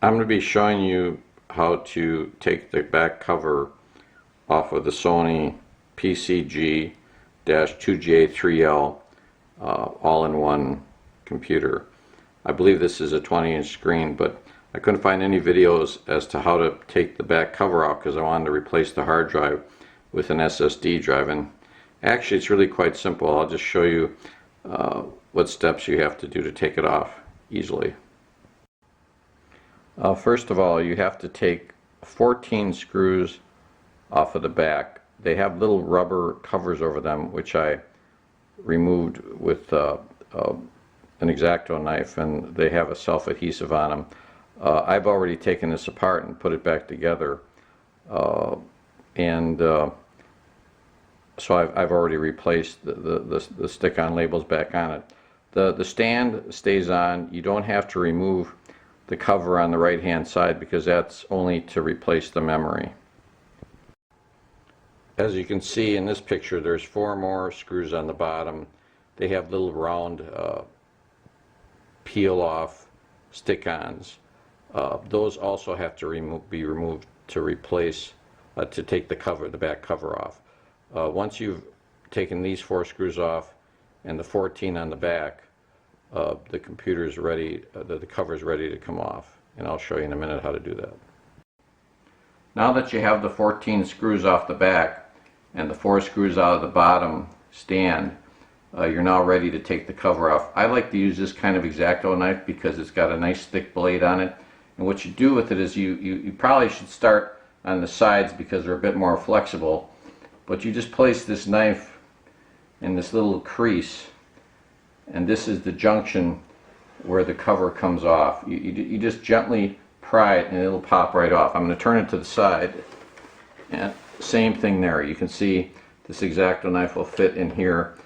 I'm going to be showing you how to take the back cover off of the Sony PCG-2J3L all-in-one computer. I believe this is a 20-inch screen, but I couldn't find any videos as to how to take the back cover out because I wanted to replace the hard drive with an SSD drive. And actually it's really quite simple. I'll just show you what steps you have to do to take it off easily. First of all, you have to take 14 screws off of the back. They have little rubber covers over them, which I removed with an X-Acto knife, and they have a self-adhesive on them. I've already taken this apart and put it back together, so I've already replaced the stick-on labels back on it. The stand stays on. You don't have to remove the cover on the right hand side because that's only to replace the memory. As you can see in this picture, there's 4 more screws on the bottom. They have little round peel off stick-ons. Those also have to be removed to replace to take the back cover off. Once you've taken these 4 screws off and the 14 on the back, the computer's ready, the cover's ready to come off, and I'll show you in a minute how to do that. Now that you have the 14 screws off the back and the 4 screws out of the bottom stand, you're now ready to take the cover off. I like to use this kind of X-Acto knife because it's got a nice thick blade on it, and what you do with it is you probably should start on the sides because they're a bit more flexible, but you just place this knife in this little crease, and this is the junction where the cover comes off. You just gently pry it and it'll pop right off. I'm going to turn it to the side, and same thing there. You can see this X-Acto knife will fit in here,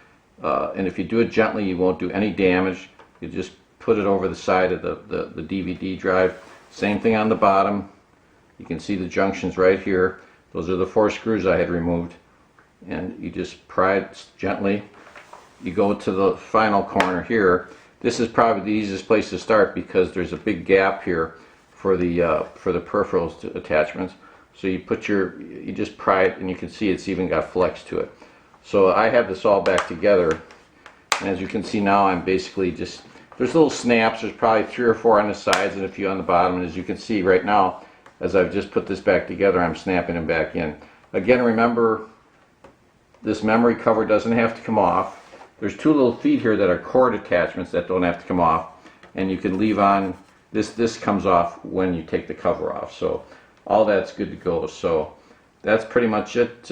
and if you do it gently you won't do any damage. You just put it over the side of the DVD drive. Same thing on the bottom. You can see the junctions right here. Those are the 4 screws I had removed, and you just pry it gently. You go to the final corner here. This is probably the easiest place to start because there's a big gap here for the peripherals attachments. So you just pry it, and you can see it's even got flex to it. So I have this all back together, and as you can see now, I'm basically just, there's little snaps. There's probably 3 or 4 on the sides and a few on the bottom. And as you can see right now, as I've just put this back together, I'm snapping them back in. Again, remember, this memory cover doesn't have to come off. There's 2 little feet here that are cord attachments that don't have to come off, and you can leave on, this comes off when you take the cover off. So all that's good to go. So that's pretty much it.